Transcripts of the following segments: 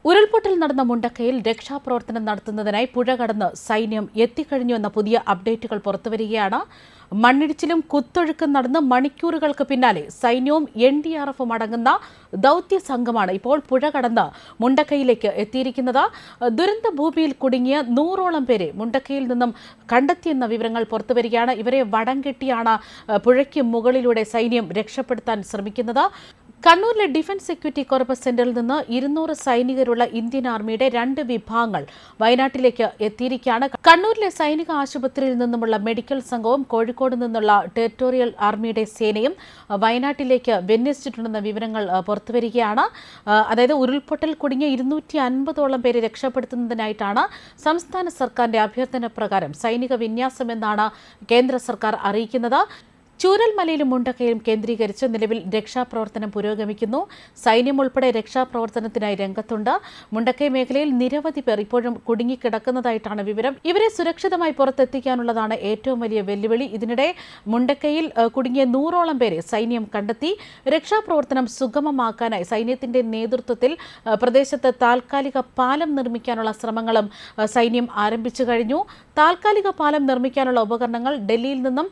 ഉരുൾപൊട്ടൽ നടന്ന മുണ്ടക്കയിൽ രക്ഷാപ്രവർത്തനം നടത്തുന്നതിനായി പുഴ കടന്ന് സൈന്യം എത്തിക്കഴിഞ്ഞുവെന്ന പുതിയ അപ്ഡേറ്റുകൾ പുറത്തുവരികയാണ്. മണ്ണിടിച്ചിലും കുത്തൊഴുക്കും നടന്ന് മണിക്കൂറുകൾക്ക് പിന്നാലെ സൈന്യവും NDRFും അടങ്ങുന്ന ദൌത്യ സംഘമാണ് ഇപ്പോൾ പുഴ കടന്ന് മുണ്ടക്കയിലേക്ക് എത്തിയിരിക്കുന്നത്. ദുരന്ത ഭൂമിയിൽ കുടുങ്ങിയ 100ഓളം പേരെ മുണ്ടക്കയിൽ നിന്നും കണ്ടെത്തിയെന്ന വിവരങ്ങൾ പുറത്തുവരികയാണ്. ഇവരെ വടം കെട്ടിയാണ് പുഴയ്ക്ക് മുകളിലൂടെ സൈന്യം രക്ഷപ്പെടുത്താൻ ശ്രമിക്കുന്നത്. കണ്ണൂരിലെ ഡിഫൻസ് സെക്യൂരിറ്റി കോർപ്പ് സെന്ററിൽ നിന്ന് 200 സൈനികരുള്ള ഇന്ത്യൻ ആർമിയുടെ 2 വിഭാഗങ്ങൾ വയനാട്ടിലേക്ക് എത്തിയിരിക്കുകയാണ്. കണ്ണൂരിലെ സൈനിക ആശുപത്രിയിൽ നിന്നുമുള്ള മെഡിക്കൽ സംഘവും കോഴിക്കോട് നിന്നുള്ള ടെറിട്ടോറിയൽ ആർമിയുടെ സേനയും വയനാട്ടിലേക്ക് വിന്യസിച്ചിട്ടുണ്ടെന്ന വിവരങ്ങൾ പുറത്തുവരികയാണ്. അതായത് ഉരുൾപൊട്ടൽ കുടുങ്ങിയ 250ഓളം പേരെ രക്ഷപ്പെടുത്തുന്നതിനായിട്ടാണ് സംസ്ഥാന സർക്കാരിന്റെ അഭ്യർത്ഥന പ്രകാരം സൈനിക വിന്യാസമെന്നാണ് കേന്ദ്ര സർക്കാർ അറിയിക്കുന്നത്. ചൂരൽമലയിലും മുണ്ടക്കയിലും കേന്ദ്രീകരിച്ച് നിലവിൽ രക്ഷാപ്രവർത്തനം പുരോഗമിക്കുന്നു. സൈന്യം ഉൾപ്പെടെ രക്ഷാപ്രവർത്തനത്തിനായി രംഗത്തുണ്ട്. മുണ്ടക്കൈ മേഖലയിൽ നിരവധി പേർ ഇപ്പോഴും കുടുങ്ങിക്കിടക്കുന്നതായിട്ടാണ് വിവരം. ഇവരെ സുരക്ഷിതമായി പുറത്തെത്തിക്കാനുള്ളതാണ് ഏറ്റവും വലിയ വെല്ലുവിളി. ഇതിനിടെ മുണ്ടക്കയിൽ കുടുങ്ങിയ 100ഓളം പേരെ സൈന്യം കണ്ടെത്തി. രക്ഷാപ്രവർത്തനം സുഗമമാക്കാനായി സൈന്യത്തിന്റെ നേതൃത്വത്തിൽ പ്രദേശത്ത് താൽക്കാലിക പാലം നിർമ്മിക്കാനുള്ള ശ്രമങ്ങളും സൈന്യം ആരംഭിച്ചു കഴിഞ്ഞു. താൽക്കാലിക പാലം നിർമ്മിക്കാനുള്ള ഉപകരണങ്ങൾ ഡൽഹിയിൽ നിന്നും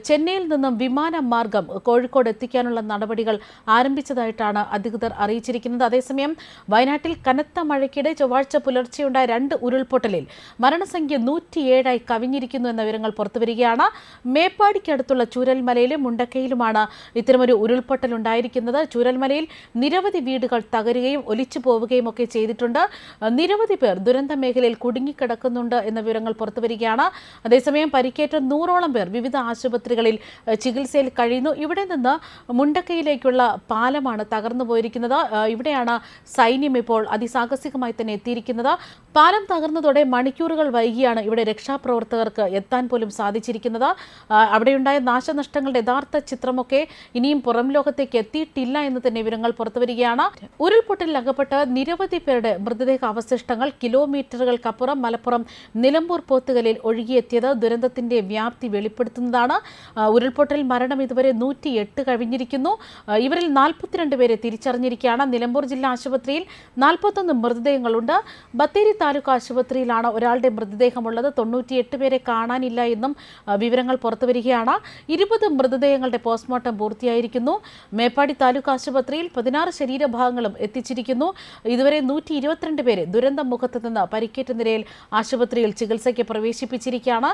ചെന്നൈയിൽ നിന്നും വിമാനമാർഗം കോഴിക്കോട് എത്തിക്കാനുള്ള നടപടികൾ ആരംഭിച്ചതായിട്ടാണ് അധികൃതർ അറിയിച്ചിരിക്കുന്നത്. അതേസമയം വയനാട്ടിൽ കനത്ത മഴയ്ക്കിടെ ചൊവ്വാഴ്ച പുലർച്ചെയുണ്ടായ 2 ഉരുൾപൊട്ടലിൽ മരണസംഖ്യ 107ആയി കവിഞ്ഞിരിക്കുന്നു എന്ന വിവരങ്ങൾ പുറത്തുവരികയാണ്. മേപ്പാടിക്കടുത്തുള്ള ചൂരൽമലയിലും മുണ്ടക്കയിലുമാണ് ഇത്തരമൊരു ഉരുൾപൊട്ടൽ ഉണ്ടായിരിക്കുന്നത്. ചൂരൽമലയിൽ നിരവധി വീടുകൾ തകരുകയും ഒലിച്ചു പോവുകയും ഒക്കെ ചെയ്തിട്ടുണ്ട്. നിരവധി പേർ ദുരന്ത മേഖലയിൽ കുടുങ്ങിക്കിടക്കുന്നുണ്ട് എന്ന വിവരങ്ങൾ പുറത്തുവരികയാണ്. അതേസമയം പരിക്കേറ്റ 100ഓളം പേർ വിവിധ ആശുപത്രികളിൽ ചികിത്സയിൽ കഴിയുന്നു. ഇവിടെ നിന്ന് മുണ്ടക്കയിലേക്കുള്ള പാലമാണ് തകർന്നു പോയിരിക്കുന്നത്. ഇവിടെയാണ് സൈന്യം ഇപ്പോൾ അതിസാഹസികമായി തന്നെ എത്തിയിരിക്കുന്നത്. പാലം തകർന്നതോടെ മണിക്കൂറുകൾ വൈകിയാണ് ഇവിടെ രക്ഷാപ്രവർത്തകർക്ക് എത്താൻ പോലും സാധിച്ചിരിക്കുന്നത്. അവിടെയുണ്ടായ നാശനഷ്ടങ്ങളുടെ യഥാർത്ഥ ചിത്രമൊക്കെ ഇനിയും പുറം ലോകത്തേക്ക് എത്തിയിട്ടില്ല എന്ന് തന്നെ വിവരങ്ങൾ പുറത്തുവരികയാണ്. ഉരുൾപൊട്ടലിൽ അകപ്പെട്ട് നിരവധി പേരുടെ മൃതദേഹ അവശിഷ്ടങ്ങൾ കിലോമീറ്ററുകൾക്കപ്പുറം മലപ്പുറം നിലമ്പൂർ പോത്തുകലിൽ ഒഴുകിയെത്തിയത് ദുരന്തത്തിന്റെ വ്യാപ്തി വെളിപ്പെടുത്തുന്നതാണ്. ഉരുൾപൊട്ടൽ മരണം ഇതുവരെ 108 കഴിഞ്ഞിരിക്കുന്നു. ഇവരിൽ 42 പേരെ തിരിച്ചറിഞ്ഞിരിക്കുകയാണ്. നിലമ്പൂർ ജില്ലാ ആശുപത്രിയിൽ 41 മൃതദേഹങ്ങളുണ്ട്. ബത്തേരി താലൂക്ക് ആശുപത്രിയിലാണ് ഒരാളുടെ മൃതദേഹമുള്ളത്. 98 പേരെ കാണാനില്ല എന്നും വിവരങ്ങൾ പുറത്തുവരികയാണ്. 20 മൃതദേഹങ്ങളുടെ പോസ്റ്റ്മോർട്ടം പൂർത്തിയായിരിക്കുന്നു. മേപ്പാടി താലൂക്ക് ആശുപത്രിയിൽ 16 ശരീരഭാഗങ്ങളും എത്തിച്ചിരിക്കുന്നു. ഇതുവരെ 122 പേരെ ദുരന്ത മുഖത്ത് നിന്ന് പരിക്കേറ്റ നിലയിൽ ആശുപത്രിയിൽ ചികിത്സയ്ക്ക് പ്രവേശിപ്പിച്ചിരിക്കുകയാണ്.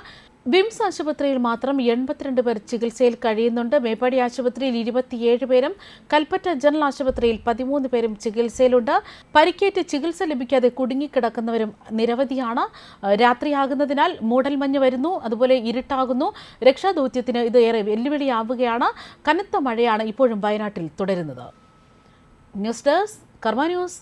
വിംസ് ആശുപത്രിയിൽ മാത്രം 82 പേർ ചികിത്സയിൽ കഴിയുന്നുണ്ട്. മേപ്പാടി ആശുപത്രിയിൽ 27 പേരും കൽപ്പറ്റ ജനറൽ ആശുപത്രിയിൽ 13 പേരും ചികിത്സയിലുണ്ട്. പരിക്കേറ്റ് ചികിത്സ ലഭിക്കാതെ കുടുങ്ങിക്കിടക്കുന്നവരും നിരവധിയാണ്. രാത്രിയാകുന്നതിനാൽ മൂടൽമഞ്ഞ് വരുന്നു, അതുപോലെ ഇരുട്ടാകുന്നു. രക്ഷാദൗത്യത്തിന് ഇത് ഏറെ വെല്ലുവിളിയാവുകയാണ്. കനത്ത മഴയാണ് ഇപ്പോഴും വയനാട്ടിൽ തുടരുന്നത്. ന്യൂസ് ഡെസ്ക് കർമ്മ ന്യൂസ്.